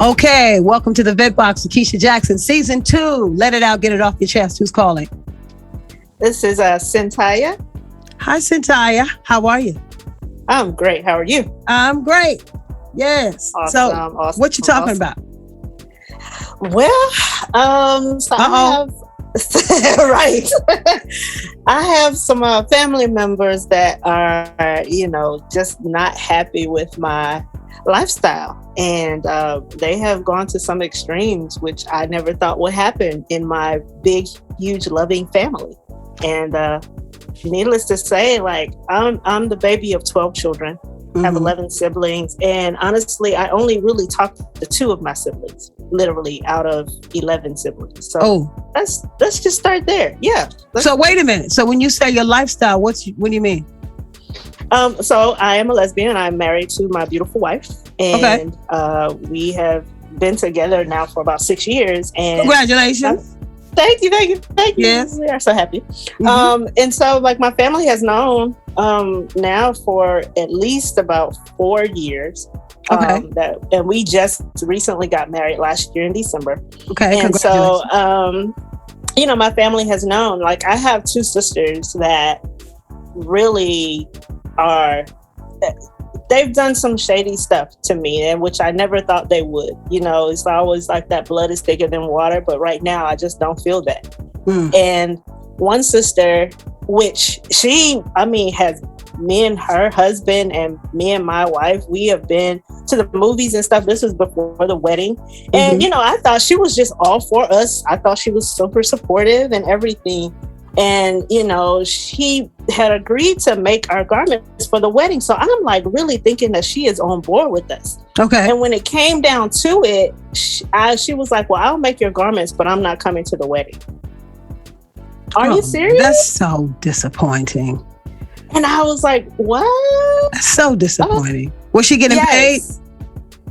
Okay, welcome to the Vet Box with Keisha Jackson, season 2. Let it out, get it off your chest. Who's calling? This is Sen Taiya. Hi, Sen Taiya. How are you? I'm great. How are you? I'm great. Yes. Awesome. What you talking about? Well, I have right. I have some family members that are, just not happy with my lifestyle, and they have gone to some extremes, which I never thought would happen in my big, huge, loving family. And needless to say, like I'm the baby of 12 children. I have 11 siblings, and honestly, I only really talked to 2 of my siblings, literally out of 11 siblings. So let's just start there. Yeah. So wait a minute. So when you say your lifestyle, what do you mean? So I am a lesbian. I'm married to my beautiful wife, and we have been together now for about 6 years. And congratulations. Thank you. Yes. We are so happy. And so like my family has known now for at least about 4 years. And we just recently got married last year in December. Okay. And so my family has known. Like I have 2 sisters that really they've done some shady stuff to me, and which I never thought they would. It's always like that blood is thicker than water, but right now I just don't feel that. And one sister, which has me and her husband and me and my wife, we have been to the movies and stuff. This was before the wedding. And, I thought she was just all for us. I thought she was super supportive and everything. And, she had agreed to make our garments for the wedding. So I'm like really thinking that she is on board with us. Okay. And when it came down to it, she was like, well, I'll make your garments, but I'm not coming to the wedding. Are you serious? That's so disappointing. And I was like, what? That's so disappointing. Was she getting paid?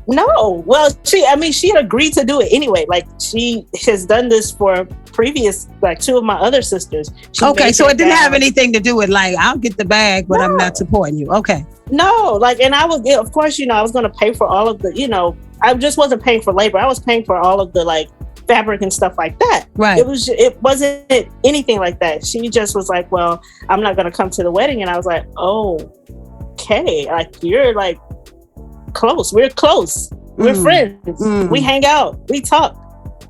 No. Well, she had agreed to do it anyway. Like she has done this for previous, like 2 of my other sisters. So it didn't have anything to do with like, I'll get the bag, but I'm not supporting you. Okay. No, and I was, of course, I was going to pay for all of the, I just wasn't paying for labor. I was paying for all of the like fabric and stuff like that. Right. It wasn't anything like that. She just was like, well, I'm not going to come to the wedding. And I was like, oh, okay. Like you're like close. We're close. We're friends. We hang out. We talk.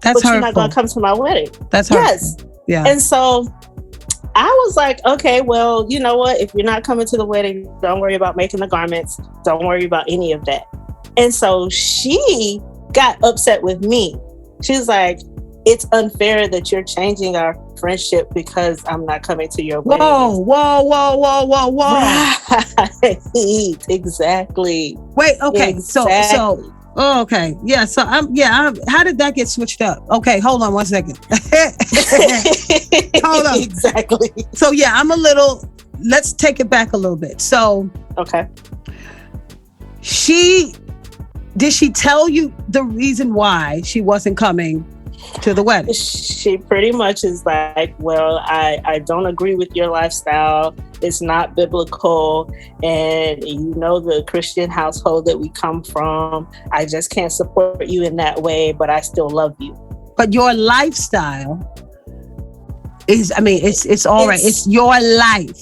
That's but hurtful. You're not going to come to my wedding. That's hurtful. Yes. Yeah. And so I was like, okay, well, you know what? If you're not coming to the wedding, don't worry about making the garments. Don't worry about any of that. And so she got upset with me. She was like, it's unfair that you're changing our friendship because I'm not coming to your wedding. Whoa. Right. Exactly. Wait, okay. Exactly. So okay. Yeah. So how did that get switched up? Okay, hold on one second. Hold on. Exactly. So let's take it back a little bit. So okay. Did she tell you the reason why she wasn't coming to the wedding? She pretty much is like, well, I don't agree with your lifestyle. It's not biblical. And the Christian household that we come from, I just can't support you in that way, but I still love you. But your lifestyle is, it's all right. It's your life,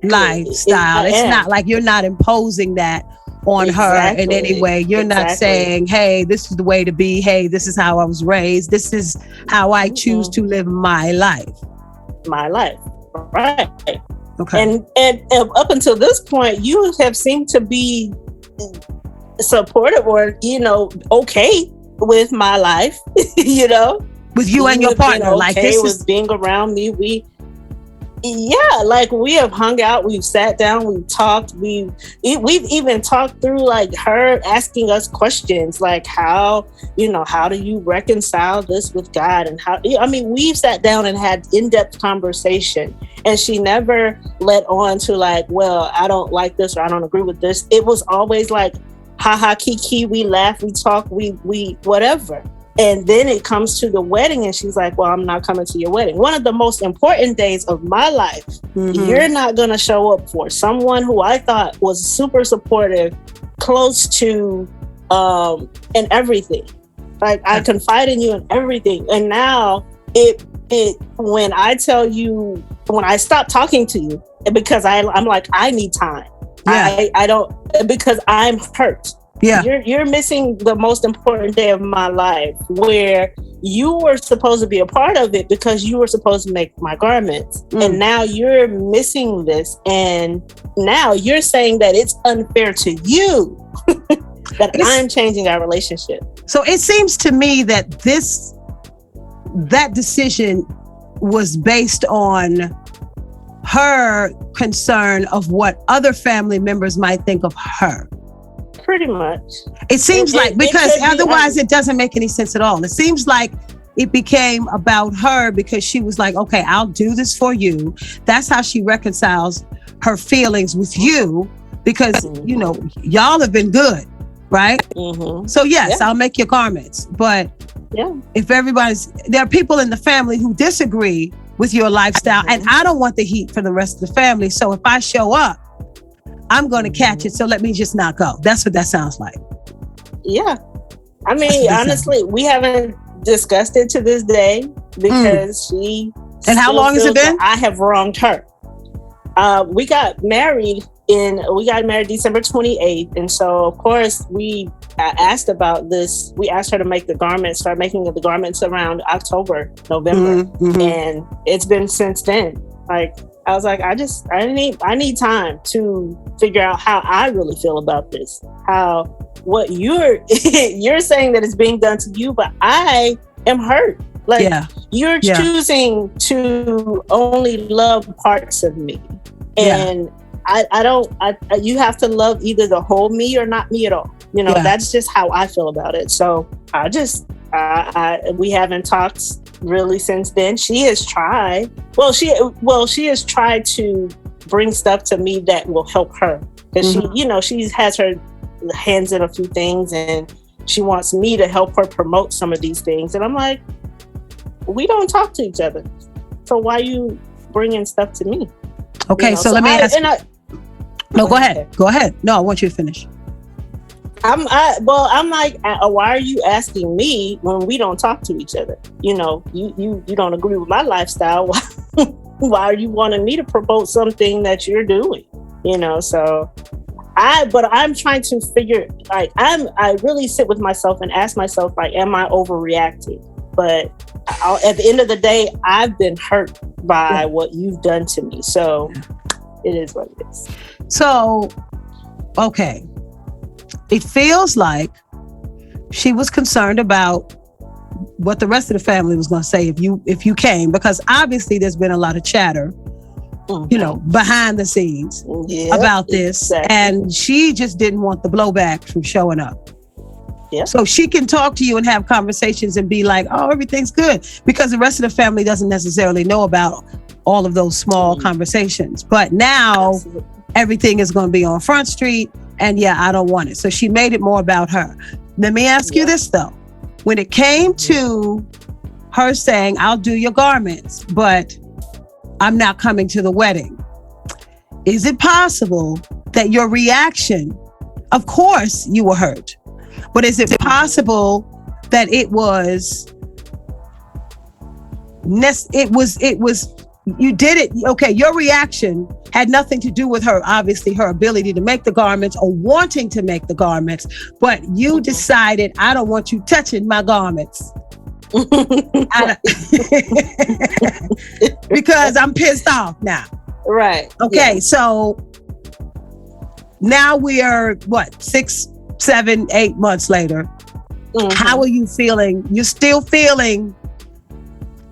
lifestyle. It's not like you're not imposing that on her in any way. You're not saying, hey, this is the way to be. Hey, this is how I was raised. This is how I choose to live my life. My life. Right. Okay. And up until this point, you have seemed to be supportive or, okay with my life, With you and your partner. Okay like this with being around me. We have hung out, we've sat down, we've talked, we've even talked through like her asking us questions like how do you reconcile this with God, and how we've sat down and had in-depth conversation, and she never let on to like, well, I don't like this or I don't agree with this. It was always like haha kiki, we laugh, we talk, we whatever. And then it comes to the wedding and she's like, well, I'm not coming to your wedding. One of the most important days of my life, you're not going to show up for. Someone who I thought was super supportive, close to in everything. Like I confide in you in everything. And now when I tell you, when I stop talking to you, because I'm like, I need time. Yeah. I don't, because I'm hurt. Yeah. You're missing the most important day of my life, where you were supposed to be a part of it because you were supposed to make my garments. And now you're missing this. And now you're saying that it's unfair to you that I'm changing our relationship. So it seems to me that that decision was based on her concern of what other family members might think of her. Pretty much. It seems because otherwise it doesn't make any sense at all. It seems like it became about her because she was like, okay, I'll do this for you. That's how she reconciles her feelings with you because, y'all have been good, right? Mm-hmm. So yes, I'll make your garments. But if there are people in the family who disagree with your lifestyle, and I don't want the heat for the rest of the family. So if I show up, I'm going to catch it. So let me just not go. That's what that sounds like. Yeah. I mean, honestly, we haven't discussed it to this day because she. And how long has it been? I have wronged her. We got married December 28th. And so, of course, we asked about this. We asked her to make the garments, start making the garments around October, November. Mm-hmm. And it's been since then. Like, I was like, I need time to figure out how I really feel about this. What you're saying that it's being done to you, but I am hurt. Like you're choosing to only love parts of me. And you have to love either the whole me or not me at all. That's just how I feel about it. So we haven't talked really since then. She has tried. She has tried to bring stuff to me that will help her because she has her hands in a few things and she wants me to help her promote some of these things. And I'm like, we don't talk to each other. So why are you bringing stuff to me? Okay, so let me ask. No, go ahead. Go ahead. No, I want you to finish. I'm like, why are you asking me when we don't talk to each other? You don't agree with my lifestyle. Why are you wanting me to promote something that you're doing? So I'm trying to figure, like, I really sit with myself and ask myself, like, am I overreacting? But at the end of the day, I've been hurt by what you've done to me. So it is what it is. So, okay. It feels like she was concerned about what the rest of the family was going to say if you came, because obviously there's been a lot of chatter, behind the scenes about this. Exactly. And she just didn't want the blowback from showing up. Yeah. So she can talk to you and have conversations and be like, oh, everything's good, because the rest of the family doesn't necessarily know about all of those small conversations. But now everything is going to be on Front Street. And I don't want it. So she made it more about her. Let me ask you this, though. When it came to her saying, I'll do your garments, but I'm not coming to the wedding, is it possible that your reaction, of course you were hurt, but is it possible that it was you did it. Okay, your reaction had nothing to do with her, obviously, her ability to make the garments or wanting to make the garments, but you decided, I don't want you touching my garments. Because I'm pissed off now. Right. Okay, so now we are, 6, 7, 8 months later. Mm-hmm. How are you feeling? You're still feeling.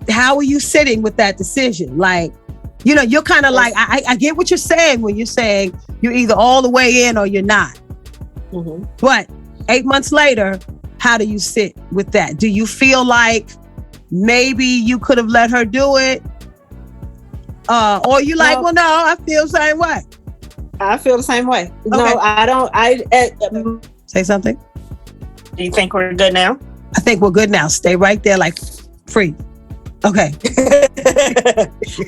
How are you sitting with that decision? Like, you're kind of like, I get what you're saying when you're saying you're either all the way in or you're not. Mm-hmm. But 8 months later, how do you sit with that? Do you feel like maybe you could have let her do it? Or you like, well, no, I feel the same way. I feel the same way. Okay. No, I don't. Say something. Do you think we're good now? I think we're good now. Stay right there, like free. Okay.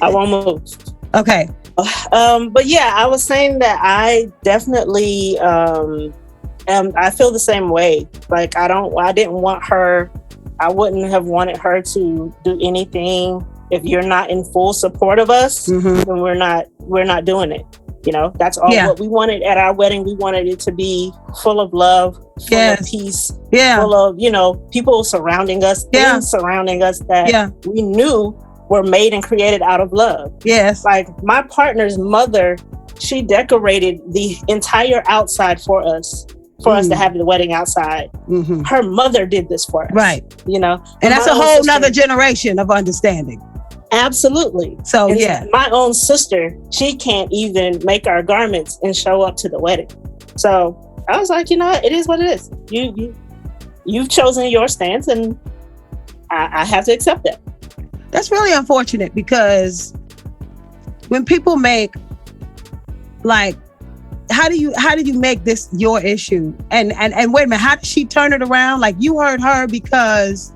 I won't move. Okay. But I was saying that I definitely I feel the same way. Like I didn't want her. I wouldn't have wanted her to do anything if you're not in full support of us. Then we're not doing it. You know, that's all what we wanted at our wedding. We wanted it to be full of love, full of peace, full of, you know, people surrounding us, things surrounding us that we knew were made and created out of love. Yes. Like my partner's mother, she decorated the entire outside for us to have the wedding outside. Her mother did this for us. Right. You know, and that's a whole nother generation of understanding. Absolutely. So my own sister, she can't even make our garments and show up to the wedding. So I was like, you know, it is what it is. You've chosen your stance, and I have to accept that. That's really unfortunate, because when people make, like, how did you make this your issue? And wait a minute, how did she turn it around? Like, you heard her because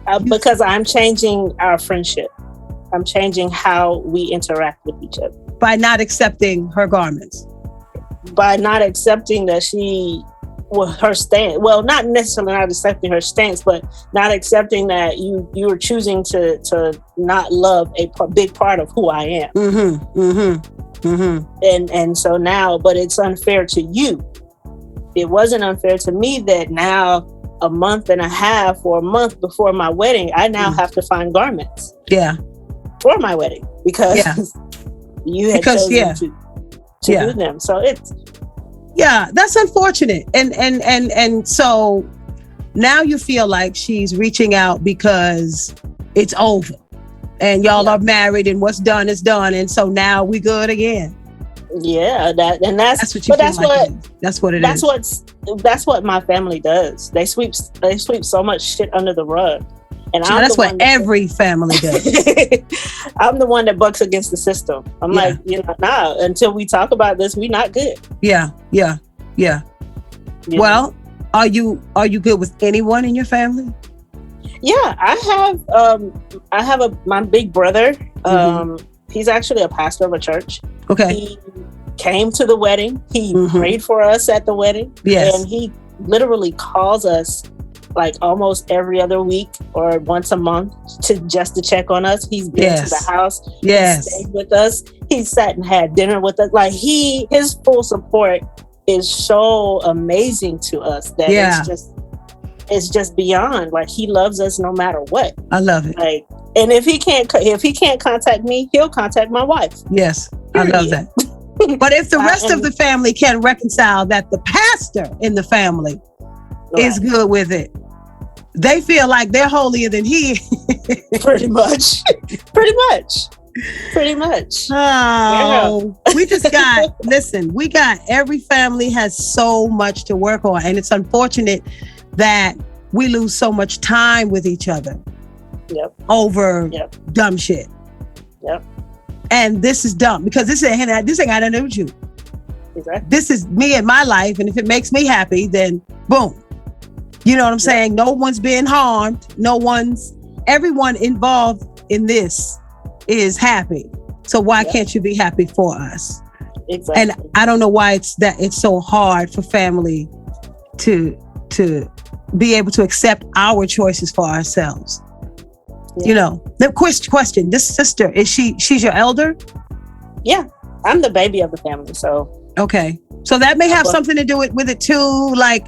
I'm changing our friendship. I'm changing how we interact with each other. By not accepting her garments. By not accepting that her stance. Well, not necessarily not accepting her stance, but not accepting that you were choosing to not love a big part of who I am. And so now, but it's unfair to you. It wasn't unfair to me that now, a month and a half or a month before my wedding, I now have to find garments. Yeah. For my wedding, because you had chosen to do them. So it's that's unfortunate. And so now you feel like she's reaching out because it's over and y'all are married and what's done is done, and so now we good again. Yeah, that's what you feel like. That's what it is. That's what my family does. They sweep so much shit under the rug. And that's what every family does. I'm the one that bucks against the system. I'm like, you know, nah, until we talk about this, we not good. Yeah. Well, are you good with anyone in your family? Yeah, I have my big brother. He's actually a pastor of a church. Okay. He came to the wedding. He prayed for us at the wedding. Yes. And he literally calls us like almost every other week or once a month to check on us. He's been to the house. Yes. He stayed with us. He sat and had dinner with us. Like his full support is so amazing to us that it's just beyond. Like he loves us no matter what. I love it. Like, and if he can't contact me, he'll contact my wife. Yes. Period. I love that. But if the rest of the family can reconcile that the pastor in the family is good with it, they feel like they're holier than he. Pretty much. Oh, we just got, every family has so much to work on. And it's unfortunate that we lose so much time with each other over dumb shit. Yep. And this is dumb because this ain't got nothing to do with you. Exactly. This is me and my life. And if it makes me happy, then boom. You know what I'm saying? No one's being harmed. Everyone involved in this is happy. So why can't you be happy for us? Exactly. And I don't know why it's so hard for family to be able to accept our choices for ourselves. Yeah. You know, the question, this sister, she's your elder? Yeah. I'm the baby of the family, so. Okay. So that may have something to do with it too. Like,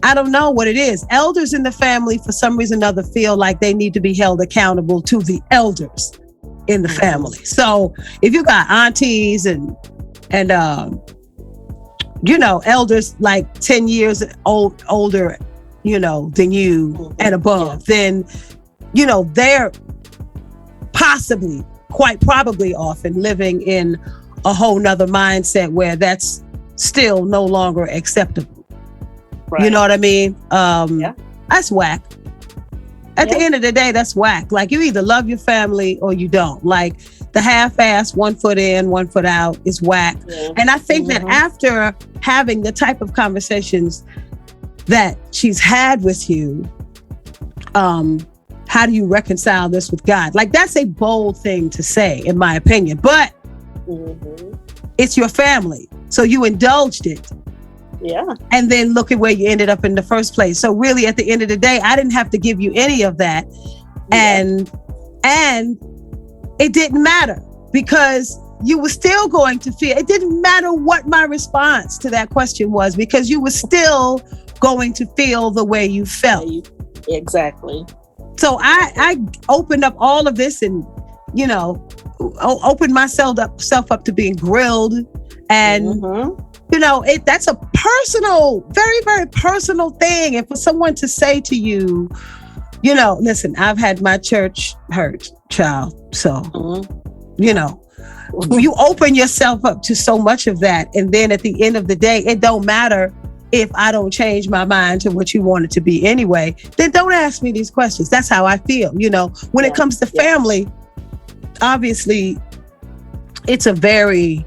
I don't know what it is. Elders in the family, for some reason or other, feel like they need to be held accountable to the elders in the family. So if you got aunties and you know, elders like 10 years older, you know, than you and above, then, you know, they're quite probably often living in a whole nother mindset where that's still no longer acceptable. Right. You know what I mean? That's whack. At the end of the day, that's whack. Like, you either love your family or you don't. Like, the half-ass, 1 foot in, 1 foot out is whack. Yeah. And I think that after having the type of conversations that she's had with you, how do you reconcile this with God? Like, that's a bold thing to say, in my opinion. But it's your family. So you indulged it. Yeah. And then look at where you ended up in the first place. So really, at the end of the day, I didn't have to give you any of that. And it didn't matter because you were still going to feel, it didn't matter what my response to that question was, because you were still going to feel the way you felt. Exactly. So I opened up all of this and, you know, opened myself up to being grilled. And, you know, that's a personal, very, very personal thing. And for someone to say to you, you know, listen, I've had my church hurt, child. So, you know, you open yourself up to so much of that. And then at the end of the day, it don't matter if I don't change my mind to what you want it to be anyway, then don't ask me these questions. That's how I feel. You know, when it comes to family, obviously it's a very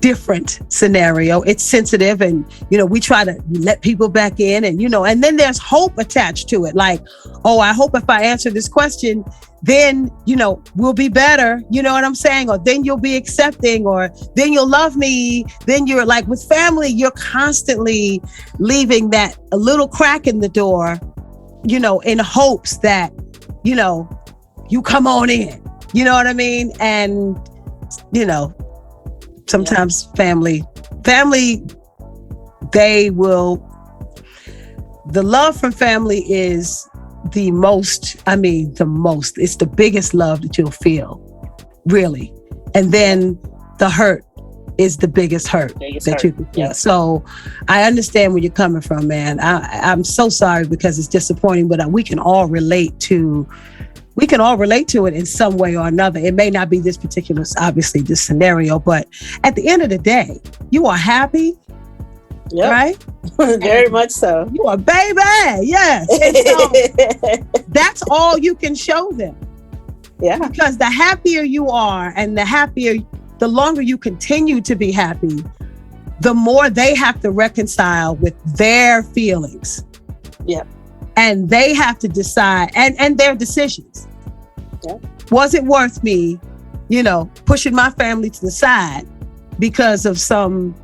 different scenario. It's sensitive, and, you know, we try to let people back in, and, you know, and then there's hope attached to it. Like, oh, I hope if I answer this question, then, you know, we'll be better. You know what I'm saying? Or then you'll be accepting, or then you'll love me. Then you're like, with family, you're constantly leaving that a little crack in the door, you know, in hopes that, you know, you come on in. You know what I mean? And, you know, sometimes family, they will, the love from family is it's the biggest love that you'll feel, really. And then the hurt is the biggest hurt you can feel. Yeah. So I understand where you're coming from, man. I'm so sorry, because it's disappointing, but we can all relate to it in some way or another. It may not be this particular, obviously, this scenario, but at the end of the day, you are happy, right? Very much so. You are baby, yes. And so that's all you can show them. Yeah. Because the happier you are, and the longer you continue to be happy, the more they have to reconcile with their feelings. Yeah. And they have to decide, and their decisions. Yeah. Was it worth me, you know, pushing my family to the side because of some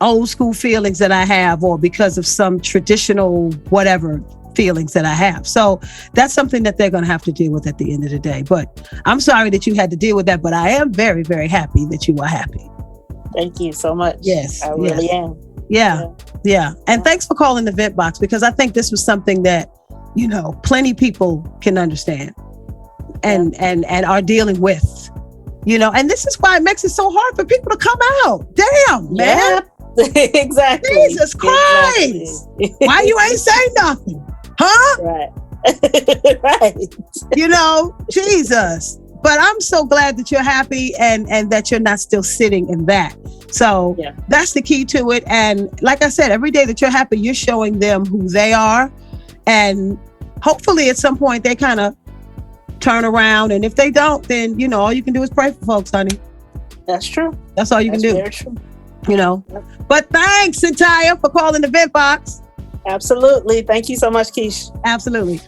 old school feelings that I have, or because of some traditional whatever feelings that I have? So that's something that they're going to have to deal with at the end of the day. But I'm sorry that you had to deal with that, but I am very, very happy that you are happy. Thank you so much. Yes. I really am. Yeah. And thanks for calling the Vent Box, because I think this was something that, you know, plenty people can understand and are dealing with, you know, and this is why it makes it so hard for people to come out. Damn, man. Exactly. Jesus Christ. Why you ain't saying nothing? Huh? Right. Right. You know, Jesus. But I'm so glad that you're happy and that you're not still sitting in that. So that's the key to it. And like I said, every day that you're happy, you're showing them who they are. And hopefully at some point they kind of turn around. And if they don't, then, you know, all you can do is pray for folks, honey. That's true. That's all you can do. Very true. You know. But thanks, Sen Taiya, for calling the Vent Box. Absolutely. Thank you so much, Keisha. Absolutely.